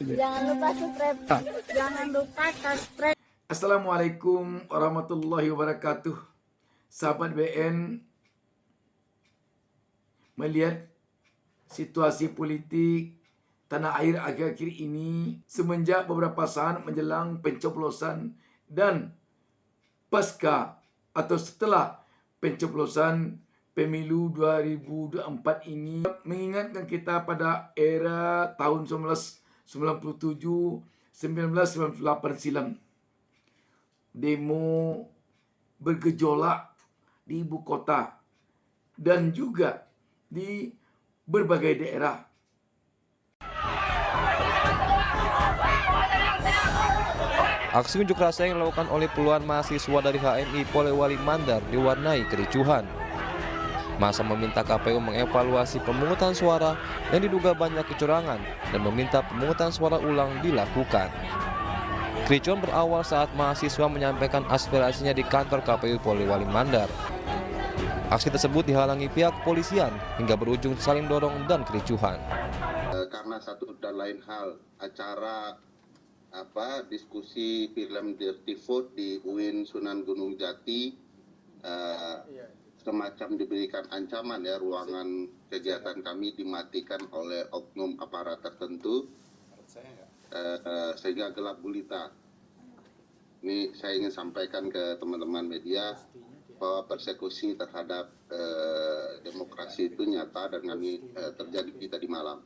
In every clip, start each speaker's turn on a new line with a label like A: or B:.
A: Jangan lupa subscribe. Jangan lupa subscribe.
B: Assalamualaikum warahmatullahi wabarakatuh. Sahabat BN, melihat situasi politik tanah air akhir-akhir ini semenjak beberapa saat menjelang pencoblosan dan pasca atau setelah pencoblosan pemilu 2024 ini mengingatkan kita pada era tahun 1997 1998 silam. Demo bergejolak di ibu kota dan juga di berbagai daerah.
C: Aksi unjuk rasa yang dilakukan oleh puluhan mahasiswa dari HMI Polewali Mandar diwarnai kericuhan. Massa meminta KPU mengevaluasi pemungutan suara yang diduga banyak kecurangan dan meminta pemungutan suara ulang dilakukan. Kericuhan berawal saat mahasiswa menyampaikan aspirasinya di kantor KPU Polewali Mandar. Aksi tersebut dihalangi pihak kepolisian hingga berujung saling dorong dan kericuhan.
D: Karena satu dan lain hal, acara diskusi film Dirty Food di UIN Sunan Gunung Jati semacam diberikan ancaman ya, ruangan kegiatan kami dimatikan oleh oknum aparat tertentu sehingga gelap gulita. Ini saya ingin sampaikan ke teman-teman media bahwa persekusi terhadap demokrasi itu nyata dan kami terjadi di tadi malam.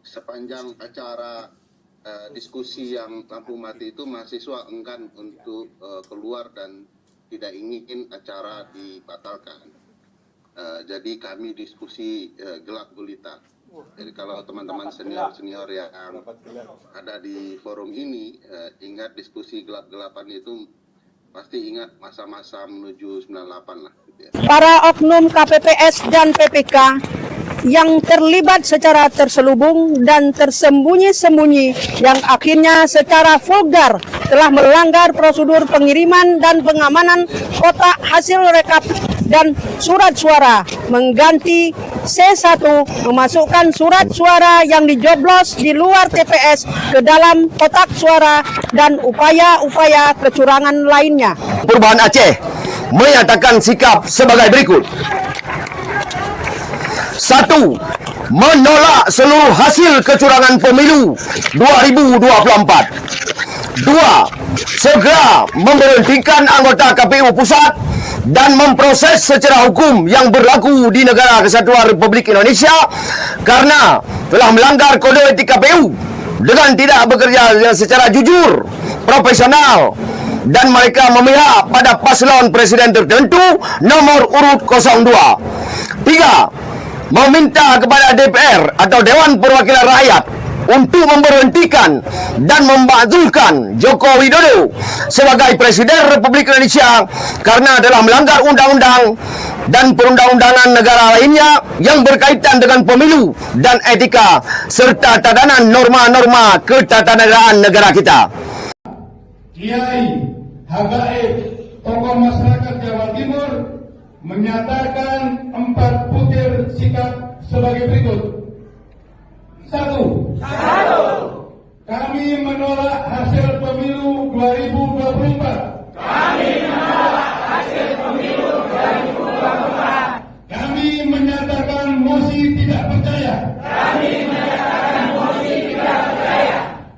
D: Sepanjang acara diskusi yang lampu mati itu, mahasiswa enggan untuk keluar dan tidak ingin acara dibatalkan. Jadi kami diskusi gelap gulita. Jadi kalau teman-teman senior yang ada di forum ini ingat diskusi gelap-gelapan itu, pasti ingat masa-masa menuju 98 lah. Gitu ya.
E: Para oknum KPPS dan PPK yang terlibat secara terselubung dan tersembunyi-sembunyi yang akhirnya secara vulgar telah melanggar prosedur pengiriman dan pengamanan kotak hasil rekap dan surat suara, mengganti C1 memasukkan surat suara yang dijoblos di luar TPS ke dalam kotak suara dan upaya-upaya kecurangan lainnya.
F: Perubahan Aceh menyatakan sikap sebagai berikut. 1. Menolak seluruh hasil kecurangan pemilu 2024. 2. Segera memberhentikan anggota KPU Pusat dan memproses secara hukum yang berlaku di Negara Kesatuan Republik Indonesia karena telah melanggar kode etik KPU dengan tidak bekerja secara jujur, profesional, dan mereka memihak pada paslon presiden tertentu nomor urut 02. 3. Meminta kepada DPR atau Dewan Perwakilan Rakyat untuk memberhentikan dan memakzulkan Joko Widodo sebagai Presiden Republik Indonesia karena telah melanggar undang-undang dan perundang-undangan negara lainnya yang berkaitan dengan pemilu dan etika serta tatanan norma-norma ketatanegaraan negara kita.
G: Kiai, habaib, tokoh masyarakat Jawa Timur menyatakan 4 butir sikap sebagai berikut. 1. Kami menolak hasil pemilu 2024. Kami menyatakan mosi tidak percaya.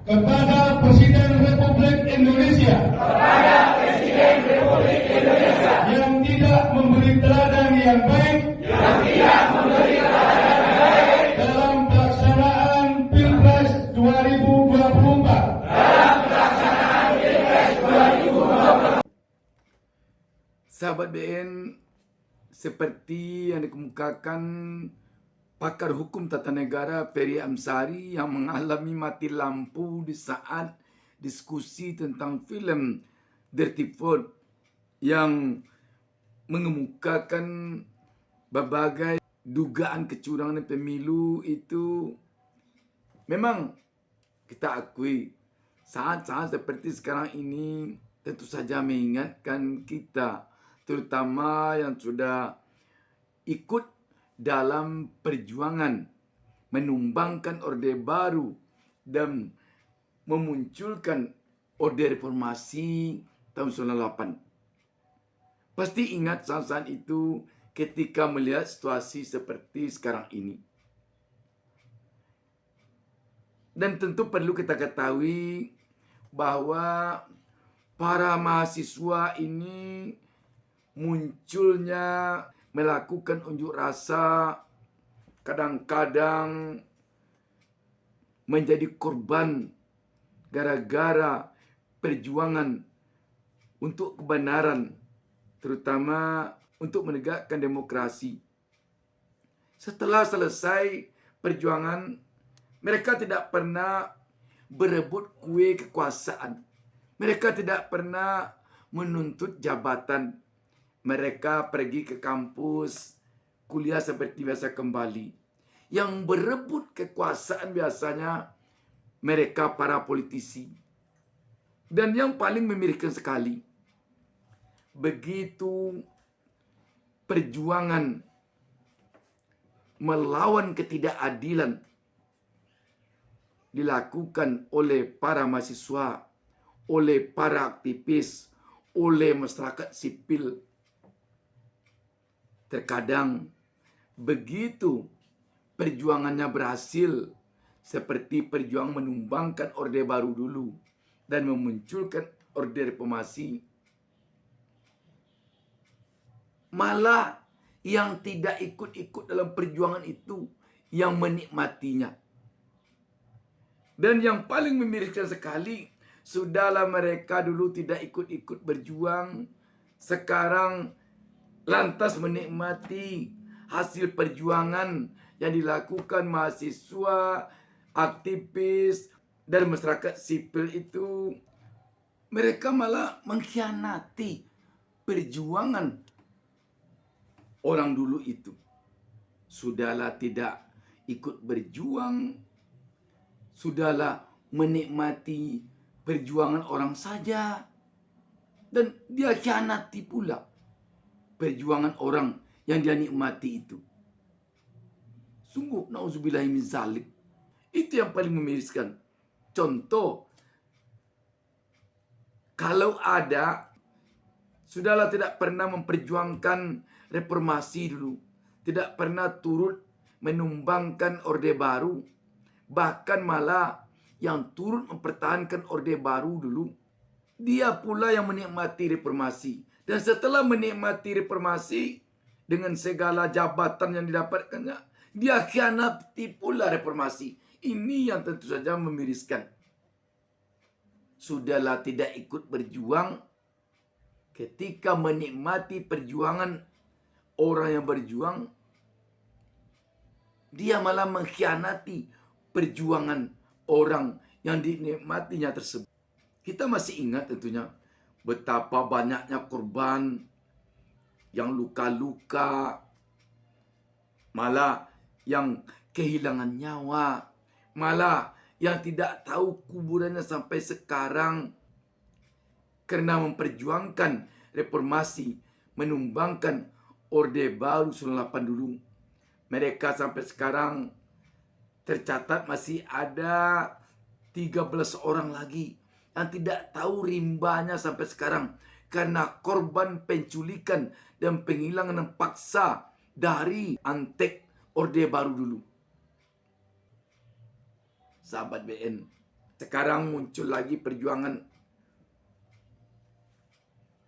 G: Kepada Presiden Republik Indonesia. Yang tidak memberi teladan yang baik. Dalam pelaksanaan Pilpres 2024.
B: Sahabat BN, seperti yang dikemukakan pakar hukum tata negara Ferry Amsari yang mengalami mati lampu di saat diskusi tentang film Dirty Food yang mengemukakan berbagai dugaan kecurangan pemilu itu, memang kita akui saat-saat seperti sekarang ini tentu saja mengingatkan kita, terutama yang sudah ikut dalam perjuangan menumbangkan Orde Baru dan memunculkan Orde Reformasi tahun 98. Pasti ingat saat itu ketika melihat situasi seperti sekarang ini. Dan tentu perlu kita ketahui bahwa para mahasiswa ini munculnya melakukan unjuk rasa, kadang-kadang menjadi korban gara-gara perjuangan untuk kebenaran, terutama untuk menegakkan demokrasi. Setelah selesai perjuangan, mereka tidak pernah berebut kue kekuasaan. Mereka tidak pernah menuntut jabatan. Mereka pergi ke kampus, kuliah seperti biasa kembali. Yang berebut kekuasaan biasanya mereka para politisi. Dan yang paling memiriskan sekali, begitu perjuangan melawan ketidakadilan dilakukan oleh para mahasiswa, oleh para aktivis, oleh masyarakat sipil. Terkadang begitu perjuangannya berhasil, seperti perjuangan menumbangkan Orde Baru dulu dan memunculkan Orde Reformasi, malah yang tidak ikut-ikut dalam perjuangan itu yang menikmatinya. Dan yang paling memiriskan sekali, sudahlah mereka dulu tidak ikut-ikut berjuang, sekarang lantas menikmati hasil perjuangan yang dilakukan mahasiswa, aktivis, dan masyarakat sipil itu. Mereka malah mengkhianati perjuangan orang dulu itu. Sudahlah tidak ikut berjuang, sudahlah menikmati perjuangan orang saja, dan dia khianati pula perjuangan orang yang dia nikmati itu. Sungguh nauzubillahi min zalik. Itu yang paling memiriskan. Contoh, kalau ada, sudahlah tidak pernah memperjuangkan reformasi dulu, tidak pernah turut menumbangkan Orde Baru, bahkan malah yang turut mempertahankan Orde Baru dulu, dia pula yang menikmati reformasi. Dan setelah menikmati reformasi dengan segala jabatan yang didapatkannya, dia khianati pula reformasi. Ini yang tentu saja memiriskan. Sudahlah tidak ikut berjuang, ketika menikmati perjuangan orang yang berjuang, dia malah mengkhianati perjuangan orang yang dinikmatinya tersebut. Kita masih ingat tentunya betapa banyaknya korban yang luka-luka, malah yang kehilangan nyawa, malah yang tidak tahu kuburannya sampai sekarang karena memperjuangkan reformasi, menumbangkan Orde Baru 98 dulu. Mereka sampai sekarang tercatat masih ada 13 orang lagi yang tidak tahu rimbanya sampai sekarang karena korban penculikan dan penghilangan paksa dari antek Orde Baru dulu. Sahabat BN, sekarang muncul lagi perjuangan,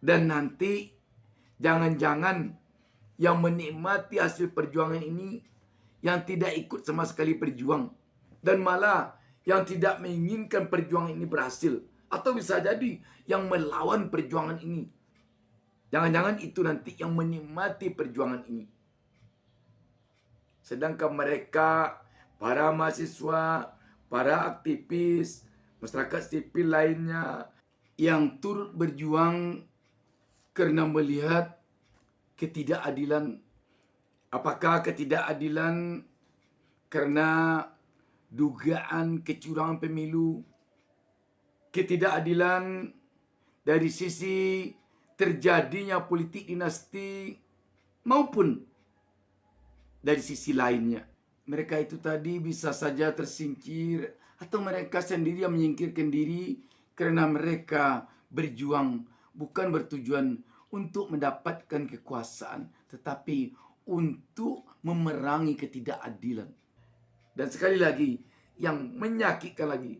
B: dan nanti jangan-jangan yang menikmati hasil perjuangan ini yang tidak ikut sama sekali berjuang, dan malah yang tidak menginginkan perjuangan ini berhasil, atau bisa jadi yang melawan perjuangan ini. Jangan-jangan itu nanti yang menikmati perjuangan ini. Sedangkan mereka, para mahasiswa, para aktivis, masyarakat sipil lainnya yang turut berjuang karena melihat ketidakadilan. Apakah ketidakadilan karena dugaan kecurangan pemilu, ketidakadilan dari sisi terjadinya politik dinasti, maupun dari sisi lainnya. Mereka itu tadi bisa saja tersingkir Atau mereka sendiri yang menyingkirkan diri karena mereka berjuang bukan bertujuan untuk mendapatkan kekuasaan, tetapi untuk memerangi ketidakadilan. Dan sekali lagi, yang menyakitkan lagi,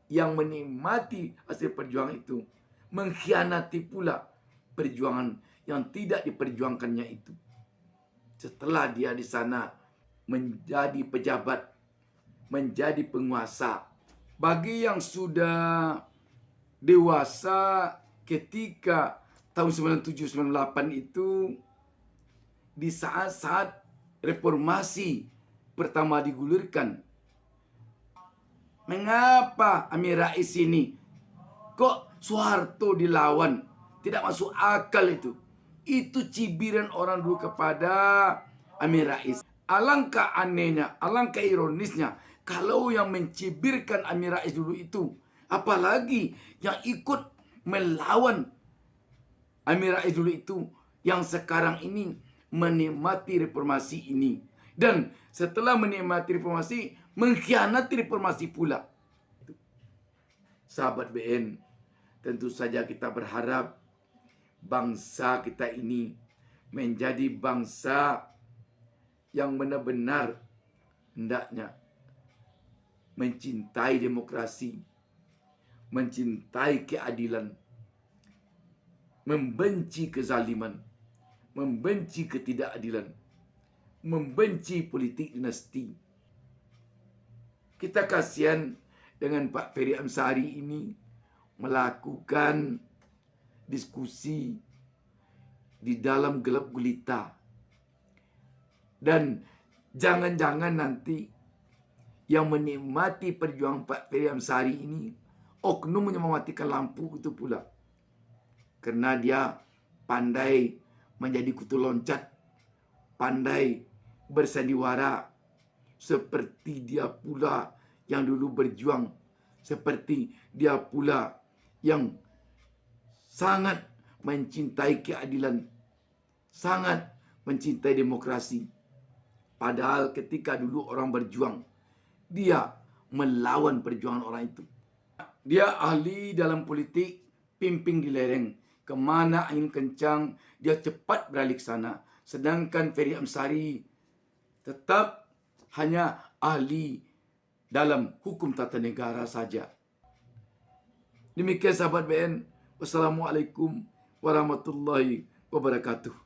B: yang menikmati hasil perjuangan itu mengkhianati pula perjuangan yang tidak diperjuangkannya itu. Setelah dia di sana menjadi pejabat, menjadi penguasa. Bagi yang sudah dewasa ketika tahun 97-98 itu, di saat-saat reformasi pertama digulirkan, mengapa Amin Rais ini kok Soeharto dilawan? Tidak masuk akal itu. Itu cibiran orang dulu kepada Amin Rais. Alangkah anehnya, alangkah ironisnya, kalau yang mencibirkan Amin Rais dulu itu, apalagi yang ikut melawan Amin Rais dulu itu, yang sekarang ini menikmati reformasi ini. Dan setelah menikmati reformasi, mengkhianati reformasi pula. Sahabat BN, tentu saja kita berharap bangsa kita ini menjadi bangsa yang benar-benar hendaknya mencintai demokrasi, mencintai keadilan, membenci kezaliman, membenci ketidakadilan, membenci politik dinasti. Kita kasihan dengan Pak Ferry Amsari ini melakukan diskusi di dalam gelap gulita. Dan jangan-jangan nanti yang menikmati perjuangan Pak Ferry Amsari ini oknum yang mematikan lampu itu pula. Karena dia pandai menjadi kutu loncat, pandai bersandiwara, seperti dia pula yang dulu berjuang, seperti dia pula yang sangat mencintai keadilan, sangat mencintai demokrasi. Padahal ketika dulu orang berjuang, dia melawan perjuangan orang itu. Dia ahli dalam politik, pimping di lereng. Kemana angin kencang, dia cepat beralih ke sana. Sedangkan Ferry Amsari tetap hanya ahli dalam hukum tata negara saja. Demikian sahabat BN. Wassalamualaikum warahmatullahi wabarakatuh.